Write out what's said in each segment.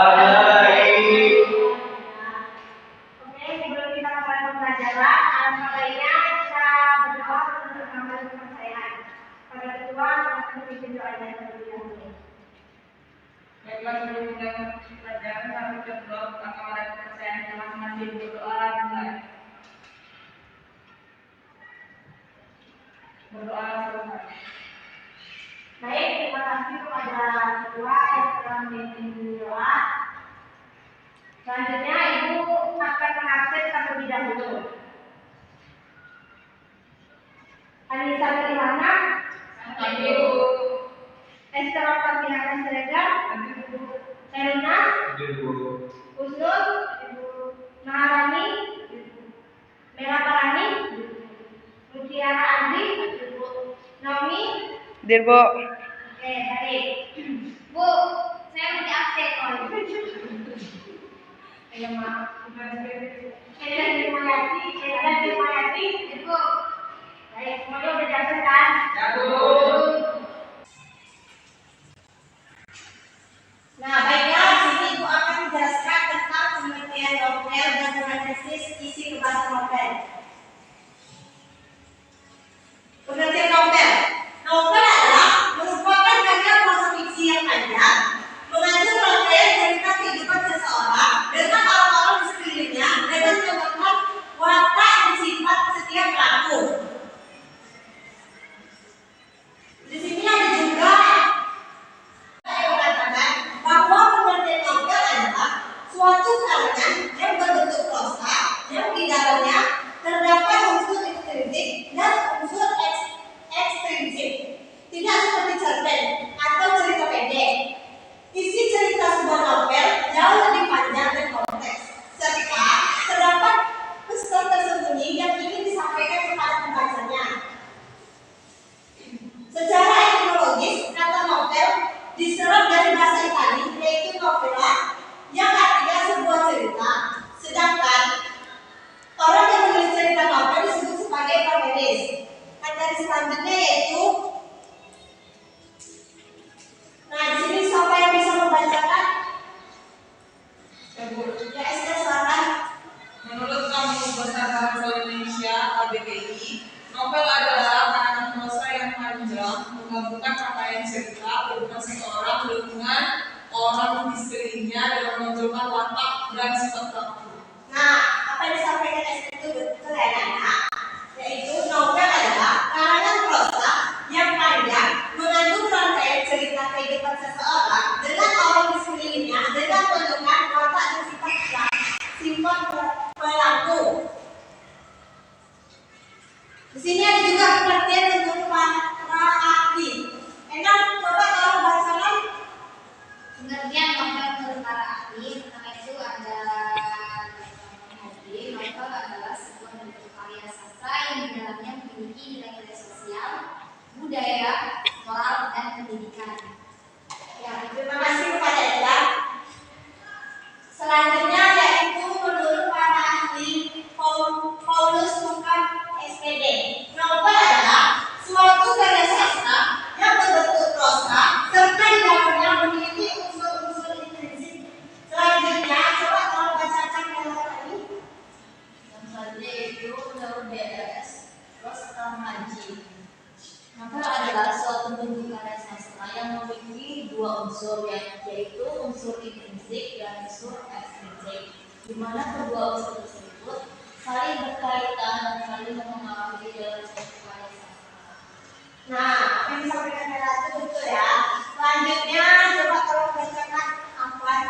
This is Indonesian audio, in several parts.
Baik. Oke, sebelum kita mulai pembelajaran, alangkah baiknya kita berdoa untuk menambah kepercayaan. Pada ketua, silakan pimpin doanya terlebih dahulu. Baiklah, sebelum mulai pelajaran, kami berdoa tentang kepada kepercayaan yang masing-masing. Berdoa mulai. Berdoa selesai. Baik, terima kasih kepada ketua yang telah memimpin doa. Selanjutnya, Ibu akan mengabsen terlebih dahulu. Anissa Bagaimana? Hadir. Esther Optamiana Siregar? Seruna? Usnul? Maharani? Mela Parani? Mutiara Andi? Naomi? Dirbo. Oke, baik. Bu, saya mau diabsen. Ya maaf. Saya Dirmayati. Ibu. Baik, semuanya udah diabsen kan? Ya, Bu. Nah, baiklah, di sini Ibu akan menjelaskan tentang pengertian novel dan analisis isi kebahasan novel. Pengertian novel. Novel adalah merupakan karya prose fiksi yang panjang, mengandung rangkaian cerita kehidupan seseorang dengan orang-orang di sekelilingnya dengan mengembangkan watak dan sifat setiap pelaku. Di sini ada juga mengatakan bahwa pengertian novel adalah suatu karangan yang berbentuk prosa yang di dalamnya terdapat unsur intrinsik dan unsur ekstrinsik, tidak seperti cerpen atau cerita pendek. Isi cerita sebuah novel jauh lebih panjang dan kompleks, serta terdapat pesan tersembunyi yang ingin disampaikan kepada pembacanya. Secara etimologis, kata novel diserap dari bahasa Italia, yaitu novella, yang artinya sebuah cerita, sedangkan orang yang menulis cerita novel disebut sebagai penulis. Materi selanjutnya yaitu, nah di sini siapa yang bisa membacakan? Ya, Esther, silakan. Menurut Kamus Besar Bahasa Indonesia (KBBI), novel adalah karangan prosa yang panjang menggabungkan rangkaian cerita kehidupan seseorang dengan orang di sekelilingnya dan menonjolkan watak dan sifat pelaku. Nah, apa yang disampaikan Esther itu betul ya, Nana? Yaitu novel adalah karangan prosa yang panjang mengandung rangkaian cerita kehidupan seseorang dengan orang di sekelilingnya dengan menunjukkan watak dan sifat pelaku. Di sini ada juga pengertian untuk para ahli. Enak, coba tolong bacakan. Pengertian novel menurut para ahli, pertama itu ada novel adalah sebuah bentuk karya sastra yang di dalamnya memiliki nilai-nilai sosial, budaya, moral, dan pendidikan. Ya, terima kasih kepada Ella. Selanjutnya yaitu menurut para ahli Paulus Mukan SPD. Novel adalah suatu karya sastra yang berbentuk prosa serta di dalamnya memiliki unsur-unsur intrinsik. Selanjutnya, coba tolong bacakan kalimat ini. Yang selanjutnya itu menurut BLS Rostamaji. Novel adalah suatu bentuk karya sastra yang memiliki dua unsur, yaitu unsur intrinsik dan unsur ekstrinsik, di mana kedua unsur tersebut saling berkaitan dan saling mempengaruhi dalam suatu karya sastra. Nah, apa yang disampaikan Ella itu betul ya. Selanjutnya, coba tolong bacakan Afwan.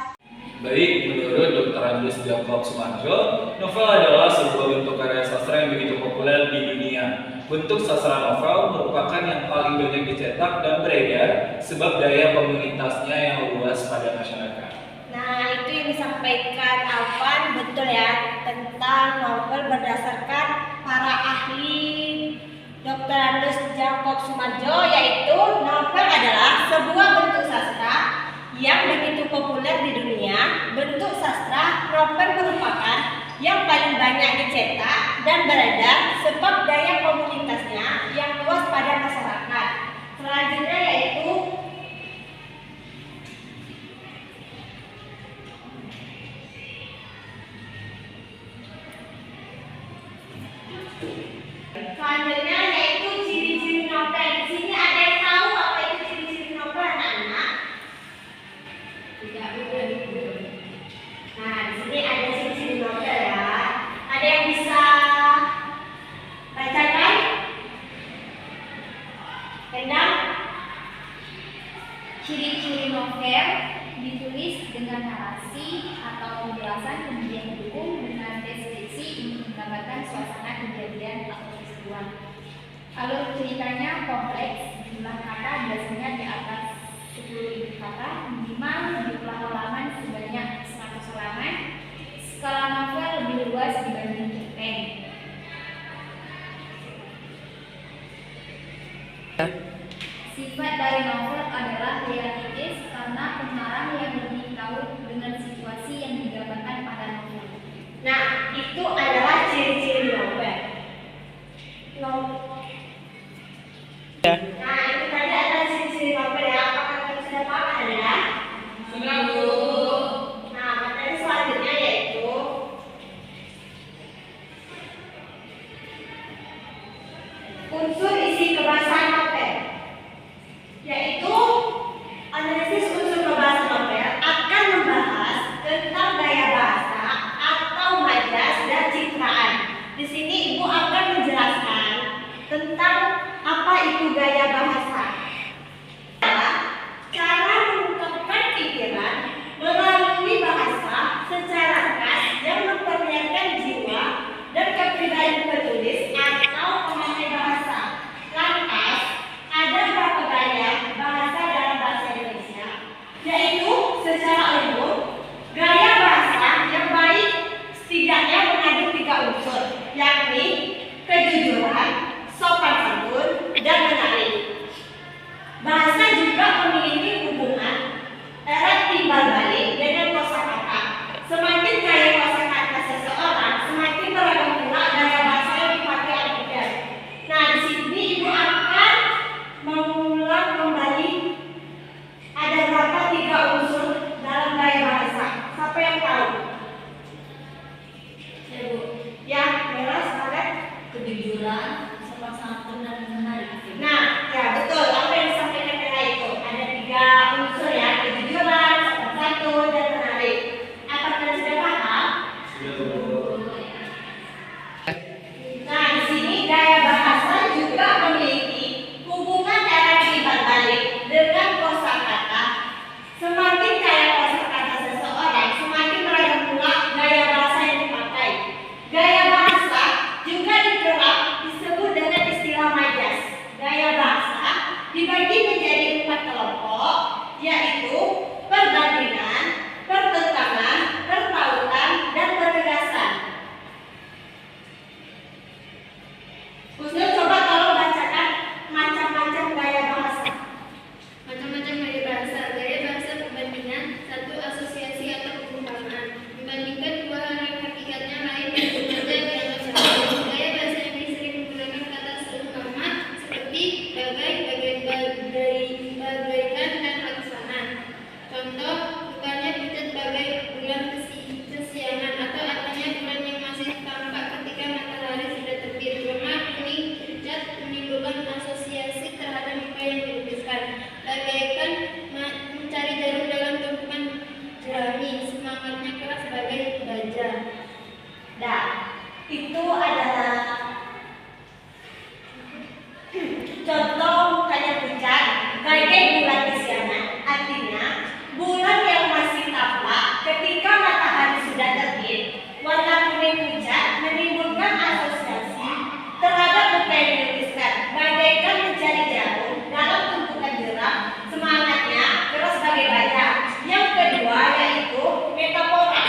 Baik, menurut Dr. Andus Jakob Sumarjo, novel adalah sebuah bentuk karya sastra yang begitu populer di dunia. Bentuk sastra novel merupakan yang paling banyak dicetak dan beredar sebab daya komunitasnya yang luas pada masyarakat. Nah, itu yang disampaikan Afwan betul ya, tentang novel berdasarkan para ahli Dr. Andus Jakob Sumarjo, yaitu novel adalah sebuah bentuk sastra yang begitu populer di dunia. Bentuk sastra novel merupakan yang paling banyak dicetak dan beredar sebab daya komunitasnya yang luas pada masyarakat. Selanjutnya yaitu dengan narasi atau penjelasan kemudian didukung dengan deskripsi untuk menggambarkan suasana kejadian atau peristiwa. Alur ceritanya kompleks, jumlah kata biasanya di atas 10.000 kata, minimal jumlah halaman sebanyak 100 halaman. Skala novel lebih luas dibanding cerpen. Sifat dari novel adalah realistis karena pengarang yang lebih tahu dengan situasi yang digambarkan pada novel. Nah, itu adalah ciri-ciri novel. Nah, itu tadi adalah ciri-ciri novel ya. Apakah kita sudah paham ya? Sudah, Bu. Nah, materi selanjutnya yaitu unsur isi kebahasaan novel. Yaitu analisis unsur kebahasaan novel akan membahas tentang gaya bahasa atau majas dan citraan. Di sini Ibu akan menjelaskan tentang apa itu gaya bahasa. Cara mengungkapkan pikiran melalui bahasa secara khas yang memperlihatkan jiwa dan kepribadian penulis atau pemakai bahasa. Lantas, ada berapa gaya bahasa dalam bahasa Indonesia? Yaitu secara umum, gaya bahasa yang baik setidaknya mengandung 3 unsur, yakni kejujuran, sopan santun, dan menarik. Bahasa juga memiliki hubungan erat timbal balik dengan kosakata. Semakin kaya kosakata seseorang, semakin beragam pula gaya bahasa yang dipakai olehnya. Nah, di sini Ibu akan mengulang kembali ada berapa 3 unsur dalam gaya bahasa. Siapa yang tahu? Ya, Bu. Ya, jelas banget. Kejujuran, sopan santun, dan menarik. Nah, ya betul. Apa yang disampaikan Ella itu ada 3 unsur ya: kejujuran, sopan santun, dan menarik. Apakah kalian sudah paham? Nah, di sini gaya bahasa juga memiliki hubungan erat timbal balik dengan kosakata. Semakin kaya kosakata seseorang, semakin beragam pula gaya bahasa yang dipakai. Gaya bahasa juga dikerap disebut dengan istilah majas. Gaya bahasa dibagi menjadi 4 kelompok, yaitu perbandingan, pertentangan, pertautan, dan penegasan. Husnul, coba tolong bacakan macam-macam gaya bahasa. Macam-macam gaya bahasa. Gaya bahasa perbandingan, satu asosiasi atau perumpamaan. Membandingkan dua hal yang hakikatnya lain dan sengaja dianggap sama. Gaya bahasa ini sering menggunakan kata seumpama seperti bagai, bagaikan, dan laksana. Contoh, bukannya pucat bagai bulan kesiangan, atau artinya bulan yang masih tampak ketika matahari sudah terbit. Warna kuning pucat menimbulkan asosiasi terhadap apa yang dilukiskan. Bagaikan mencari jarum dalam tumpukan jerami, semangatnya keras bagai baja. Nah, itu adalah contoh mukanya pucat bagai bulan kesiangan. Artinya bulan yang masih tampak ketika matahari sudah terbit. Warna kuning pucat menimbulkan asosiasi terhadap apa yang dilukiskan. Bagaikan mencari jarum dalam tumpukan jeram, semangatnya keras bagai baja. Yang kedua yaitu metafora.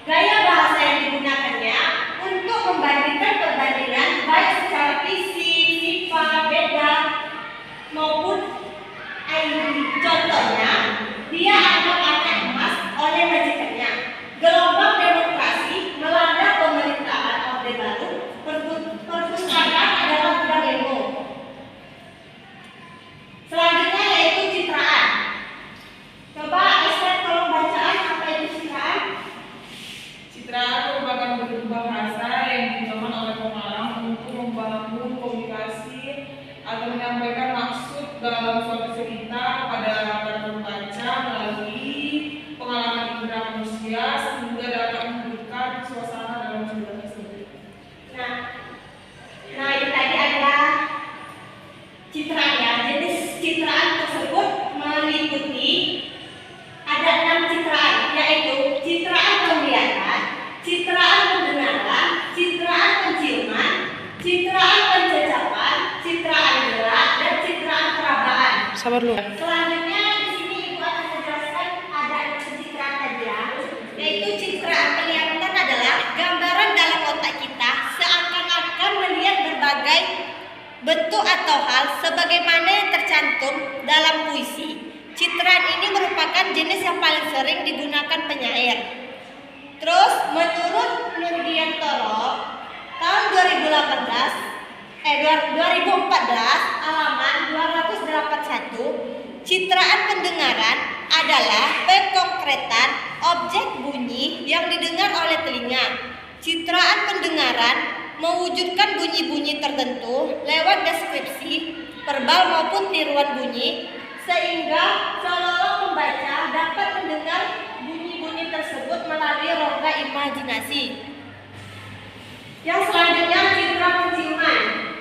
Gaya bahasa yang digunakannya untuk membandingkan perbandingan baik secara fisik, sifat, beda maupun ID. Contohnya, dia anak-anak emas oleh majikannya. Gelombang demokrasi melanda pemerintahan Orde Baru. Perpustakaan adalah gudang ilmu. Selanjutnya yaitu citraan. Coba Esther tolong bacaan apa itu citraan. Citraan merupakan bentuk bahasa yang digunakan oleh pengarang untuk membangun komunikasi atau menyampaikan maksud dalam suatu cerita pada para pembaca melalui pengalaman indera manusia sehingga dapat memberikan suasana dalam cerita tersebut. Nah itu tadi adalah citraan ya. Jenis citraan tersebut meliputi ada 6 citraan. sabar dulu. Selanjutnya di sini Ibu akan menjelaskan ada pencitraan tadi ya, yaitu citraan penglihatan adalah gambaran dalam otak kita seakan-akan melihat berbagai bentuk atau hal sebagaimana yang tercantum dalam puisi. Citraan ini merupakan jenis yang paling sering digunakan penyair. Terus menurut Nurdiantoro tahun 2014 halaman 281, citraan pendengaran adalah pengkonkretan objek bunyi yang didengar oleh telinga. Citraan pendengaran mewujudkan bunyi-bunyi tertentu lewat deskripsi verbal maupun tiruan bunyi, sehingga seolah-olah pembaca dapat mendengar bunyi-bunyi tersebut melalui rongga imajinasi. Yang selanjutnya citra penciuman.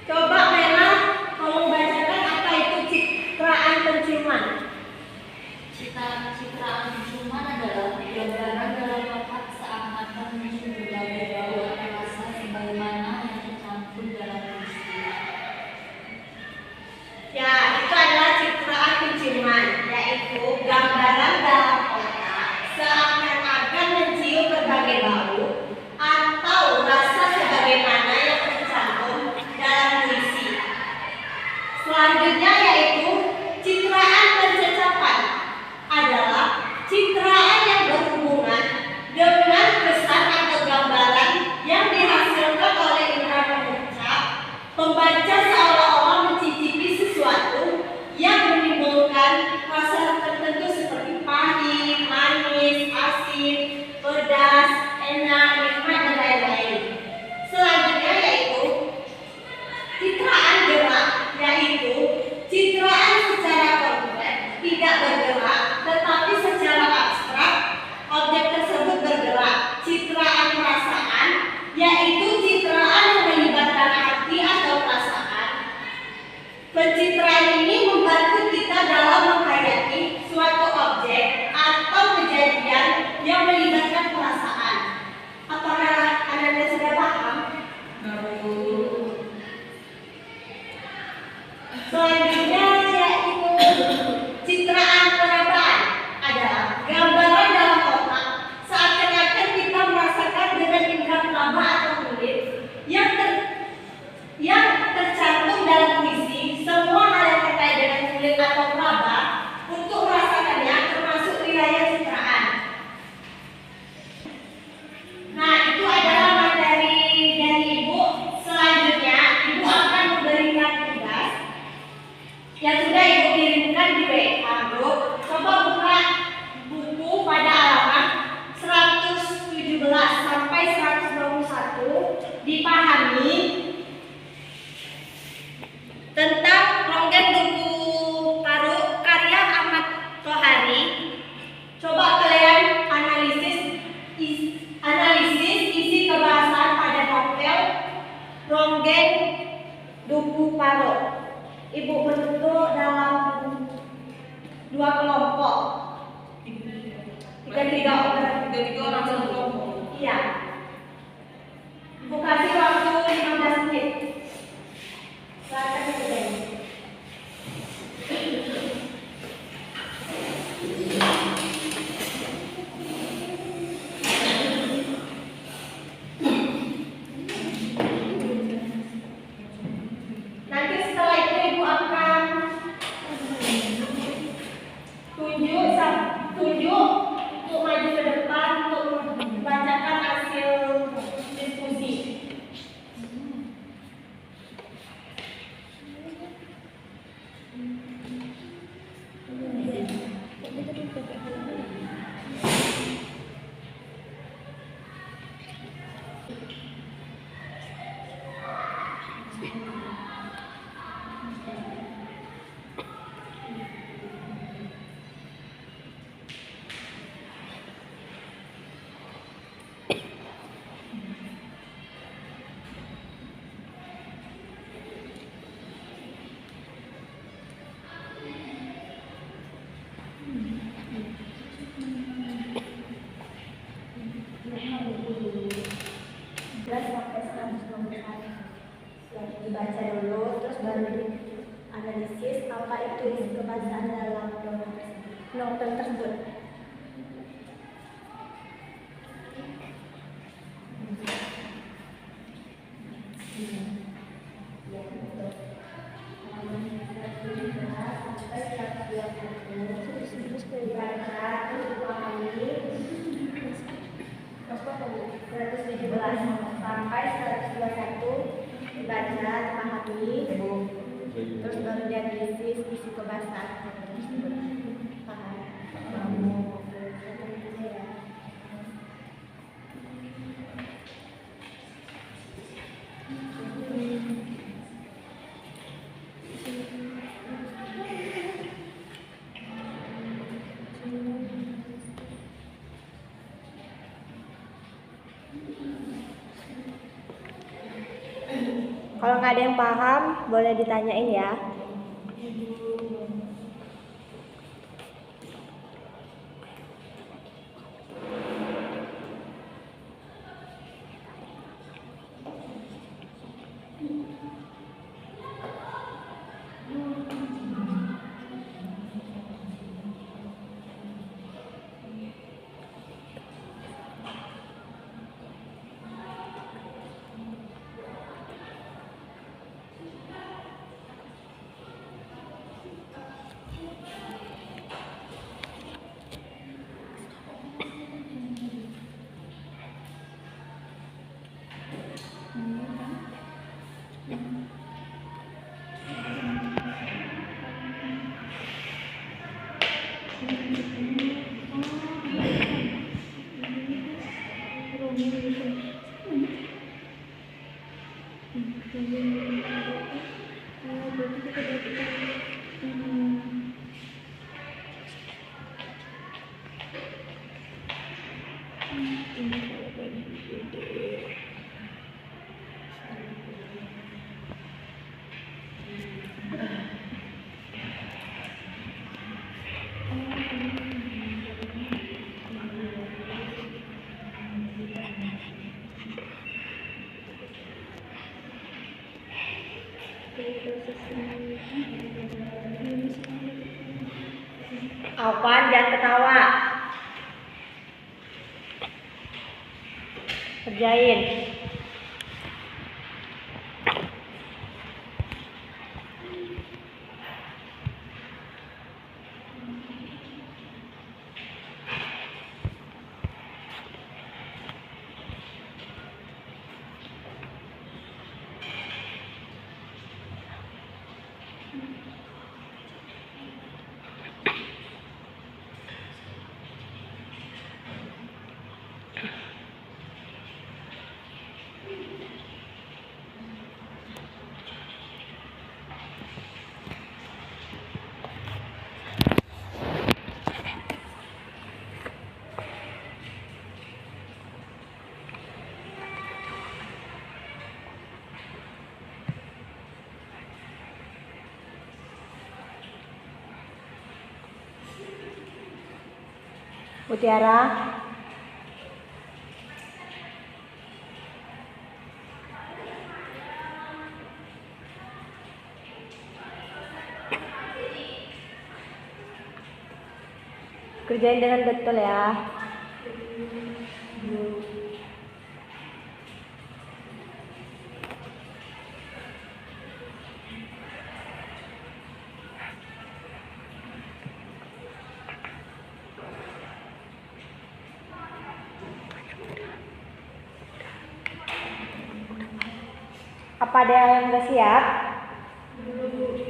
Coba Mela kamu bacakan apa itu citraan penciuman. Citraan penciuman adalah gambaran dalam otak seakan-akan mencium berbagai bau atau rasa sebagaimana yang tercantum dalam puisi. Ya, itu adalah citraan penciuman, yaitu gambaran dalam otak seakan-akan mencium berbagai bau atau rasa sebagaimana yang tercantum dalam puisi. Selanjutnya yaitu citraan pencecapan adalah citraan yang berhubungan dengan kesan atau gambaran yang dihasilkan oleh indera pengucap. Pembaca seolah-olah mencicipi sesuatu yang menimbulkan rasa tertentu seperti pahit, manis, asin, pedas, enak, nikmat, dan lain-lain. Selanjutnya yaitu citraan gerak, yaitu citraan secara konkret tidak bergerak tetapi secara abstrak objek tersebut bergerak. Citraan perasaan yaitu citraan yang melibatkan hati atau perasaan. Pencitraan ini membantu kita dalam menghayati suatu objek atau kejadian yang melibatkan perasaan. Apakah Anda sudah paham? Selanjutnya yaitu citraan perabaan adalah gambaran dalam otak seakan-akan kita merasakan dengan indera peraba atau kulit yang tercantum dalam puisi. Semua hal yang terkait dengan kulit atau peraba untuk merasakannya termasuk wilayah citraan. Nah, itu adalah materi dari Ibu. Selanjutnya Ibu akan memberikan tugas yang sudah Ibu kirimkan di WA group. Coba buka buku pada halaman 117 sampai 121, dipahami tentang Ronggen Duku Paru karya Ahmad Tohari. Coba kalian analisis isi kebahasan pada novel Ronggen Duku Paru. Ibu bentuk dalam dua kelompok. Tiga orang satu kelompok. Iya. Ibu kasih waktu 15 menit. Silakan dimulai. Nanti setelah itu Ibu akan tunjuk untuk maju ke depan untuk membacakan hasil diskusi. Sampai 120 yang dibaca dulu, terus baru dianalisis apa novel tersebut. Sampai 121 dibaca, dipahami, terus baru dianalisis isi kebahasan tersebut. Paham? Kalau nggak ada yang paham, boleh ditanyain ya. Alvan, jangan ketawa. Kerjain. Mutiara. Kerjain dengan betul ya. Apa ada yang udah siap? Kalau udah.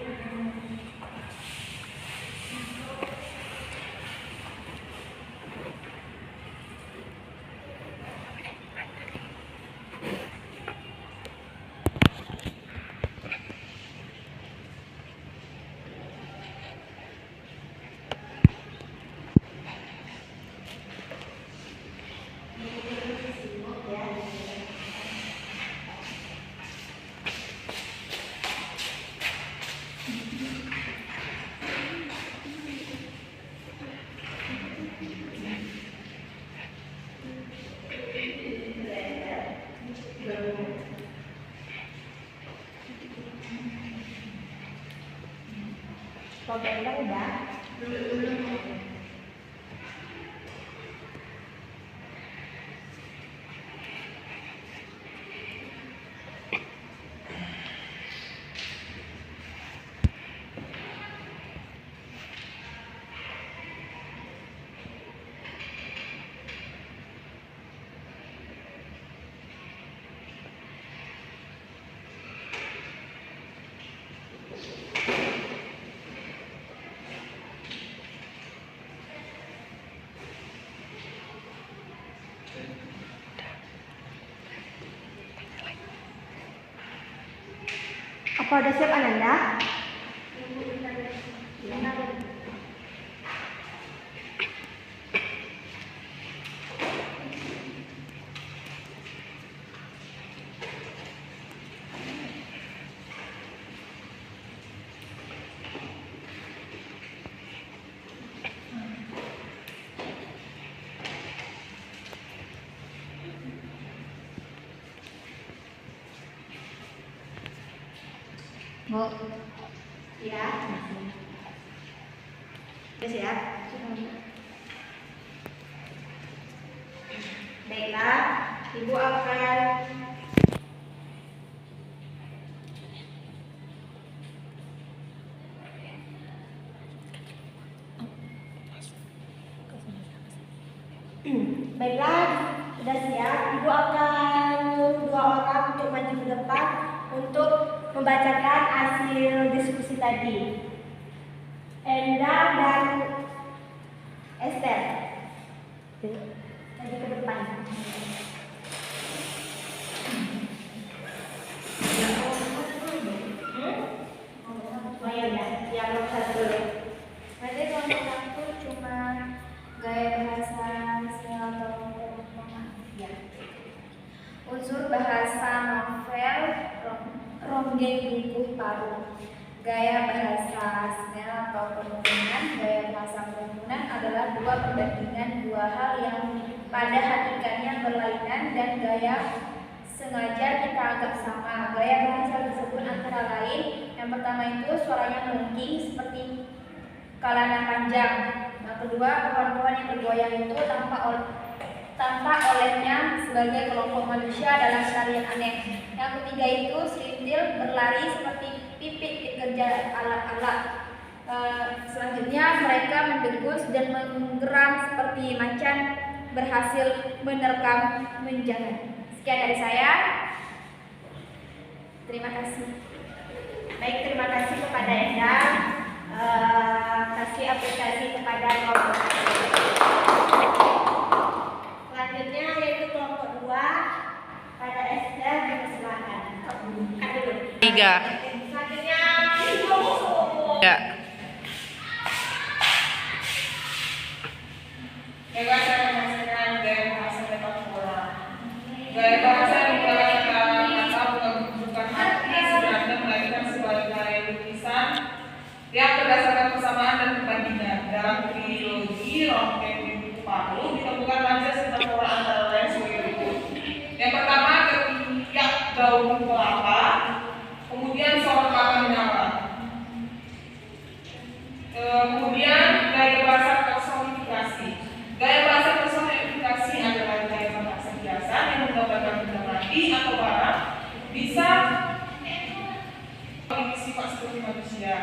Apa udah siap Ananda? Bu, Ya. Udah siap? Baiklah, Ibu akan Baiklah, sudah siap. Ibu akan dua orang untuk maju ke depan untuk membacakan hasil diskusi tadi. Endang dan Esther. Maju ke depan. Oh ya udah, yang nomor satu dulu. berarti kelompok satu cuma gaya bahasa sel atau ya. Unsur bahasa novel Ronggeng Bungkuh Paru. Gaya bahasa sel atau perhubungan. Gaya bahasa perhubungan adalah dua perbandingan dua hal yang pada hakikatnya berlainan dan gaya sengaja kita anggap sama. Gaya bahasa tersebut antara lain, yang pertama itu suaranya melengking seperti kalana panjang. Yang kedua, pohon-pohon yang bergoyang itu tanpa olehnya sebagai kelompok manusia dalam tarian aneh. Yang ketiga itu serintil berlari seperti pipit dikerja alat-alat. Selanjutnya mereka mendegus dan menggeram seperti macan berhasil menerkam menjangan. Sekian dari saya. Terima kasih. Baik, terima kasih kepada Endang. Kasih apresiasi kepada kelompok. Selanjutnya yaitu kelompok 2 pada Esther dipersilakan. Kan dulu. 3. Selanjutnya Ya. Coba saya menyaksikan gaya bahasa metafora. Gaya bahasa yang menggunakan kata bukan arti sebenarnya melainkan sebagai lukisan yang berdasarkan persamaan dan perbandingan. Dalam trilogi Ronggeng Bungkuh Paru ditemukan majas metafora antara lain sebagai berikut. Yang pertama, ketiak daun kelapa, kemudian sorot kelapa menyala. Kemudian gaya bahasa personifikasi. Gaya bahasa personifikasi adalah gaya bahasa kiasan yang menggambarkan benda mati atau barang bisa memiliki sifat seperti manusia.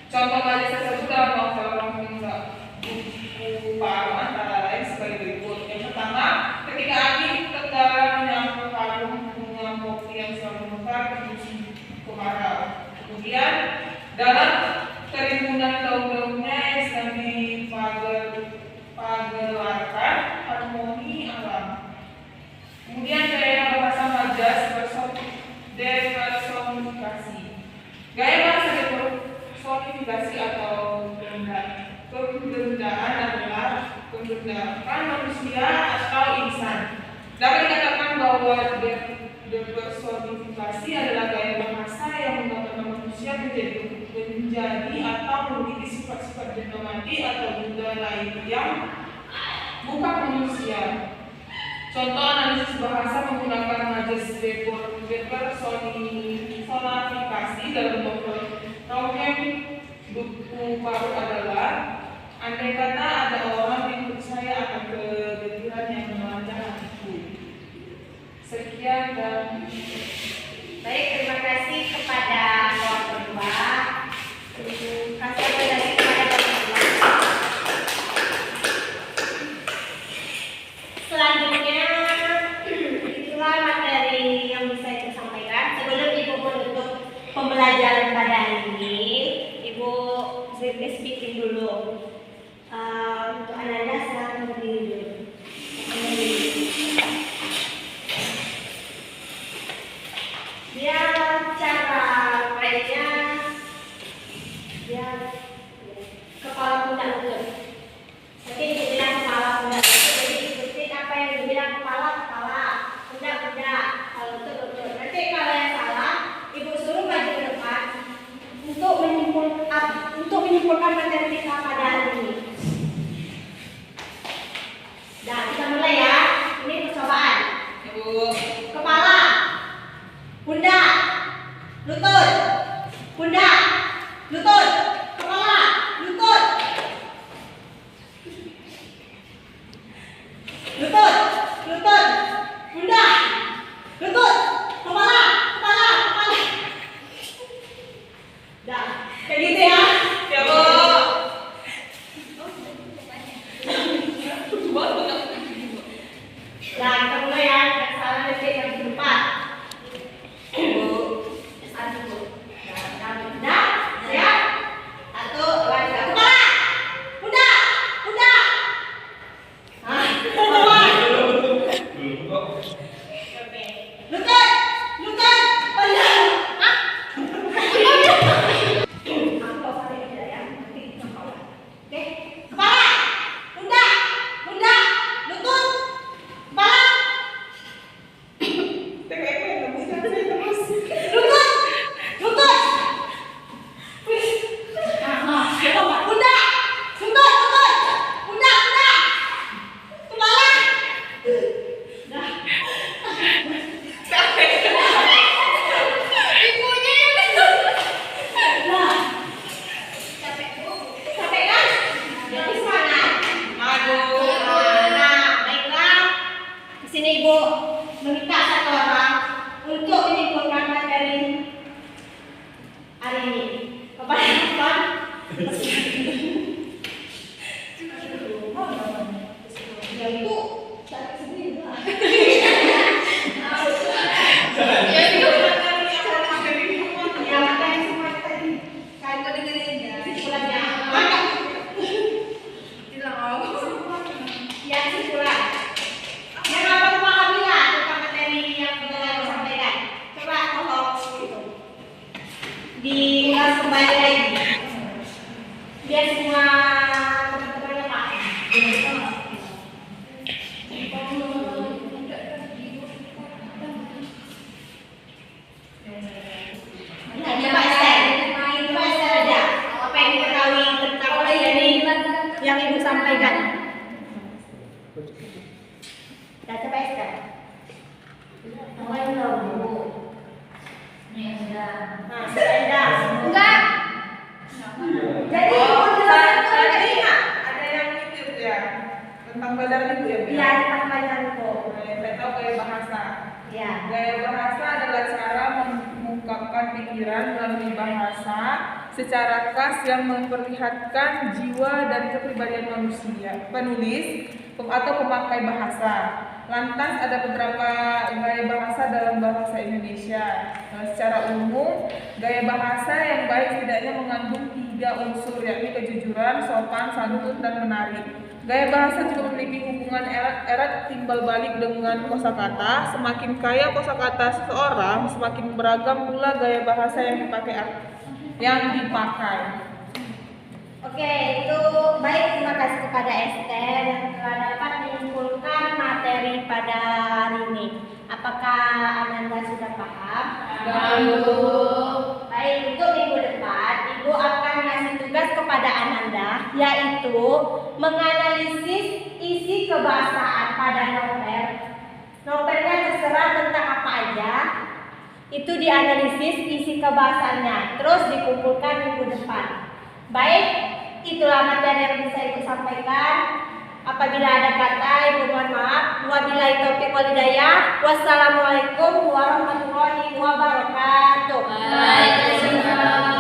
Contoh majas tersebut dalam novel Ronggeng Bungkuh Paru antara lain sebagai berikut. Yang pertama, ketika angin tenggara menyampur karung bunga kopi yang selalu mekar di musim kemarau. Kemudian dalam kerimbunan daun-daunnya yang sedang dipagelarkan harmoni alam. Kemudian gaya bahasa majas personifikasi. Gaya bahasa personifikasi atau pembendaan adalah pembendaan manusia atau insan. Dapat dikatakan bahwa depersonifikasi adalah gaya bahasa yang menggambarkan manusia menjadi atau memiliki sifat-sifat benda mati atau benda lain yang bukan manusia. Contoh analisis bahasa menggunakan majas depersonifikasi dalam novel Ronggeng Bungkuh Paru adalah andai kata ada orang yang percaya akan kegembiraan yang melanda hatiku. Sekian dan baik, terima kasih kepada kelompok 2. Kasih apresiasi kepada kelompok 2. Selanjutnya itulah materi yang bisa Ibu sampaikan. Sebelum Ibu menutup pembelajaran pada hari ini, Ibu speaking dulu. Untuk Ananda silakan berdiri dulu. Nah, kita mulai ya. Ini percobaan. Ibu. Kepala, pundak, lutut, pundak, lutut, kepala, lutut, lutut, lutut, pundak, lutut, kepala, kepala, kepala. Dah, kayak gitu ya. Ya, Bu. Nah, kita mulai ya. Salah detik yang keempat. Dah, siap. Satu, dua, tiga. Kepala, pundak, pundak. Nah, kepala. Lutut, lutut, pandang. Hah? Aku tahu paling tidak ya. Nanti kepala. Oke. Kepala, pundak, pundak, lutut, kepala. Lutut, lutut. Pundak, lutut, lutut. Pundak, pundak. Kepala. Dah. Ibunya yang Nah. Capek kan? Jadi semangat. Aduh. Nah, baiklah. Di sini Ibu meminta satu orang untuk menyimpulkan materi hari ini. Kepada teman. Ya itu cari sendiri lah. Ya, itu Ya materi semua tadi. Kalian tuh dengerin ya. Kesimpulannya. Mantap. Ya kesimpulan. Yang apa pahamilah tentang materi yang kita sampaikan. Coba tolong gitu. Diulas kembali lagi. Biar semua teman-temannya paham. Nah, coba Esther. Coba Esther aja. Apa yang diketahui tentang materi yang Ibu sampaikan? Nah, coba Esther. Nah, sudah. Enggak. Jadi Ibu jelaskan tadi nggak? ada yang itu ya tentang pelajaran Ibu ya, Bu? Iya, tentang pelajaran itu. Saya tahu gaya bahasa. Ya. Gaya bahasa adalah cara mengungkapkan pikiran melalui bahasa secara khas yang memperlihatkan jiwa dan kepribadian manusia, penulis atau pemakai bahasa. Lantas ada beberapa gaya bahasa dalam bahasa Indonesia. Secara umum, gaya bahasa yang baik setidaknya mengandung 3 unsur, yakni kejujuran, sopan, santun, dan menarik. Gaya bahasa juga memiliki hubungan erat timbal balik dengan kosakata. Semakin kaya kosakata seseorang, semakin beragam pula gaya bahasa yang dipakai. Oke, itu baik. Terima kasih kepada Esther yang telah dapat menyimpulkan materi pada hari ini. Apakah Ananda sudah paham? Baik, untuk minggu depan Ibu akan ngasih tugas kepada Ananda, yaitu menganalisis isi kebahasaan pada novel. Novelnya terserah tentang apa aja. Itu dianalisis isi kebahasannya, terus dikumpulkan minggu depan. Baik, itulah materi yang bisa Ibu sampaikan. Apabila ada kata, Ibu mohon maaf. Wabillahi taufiq wal hidayah. Wassalamualaikum warahmatullahi wabarakatuh. Waalaikumsalam.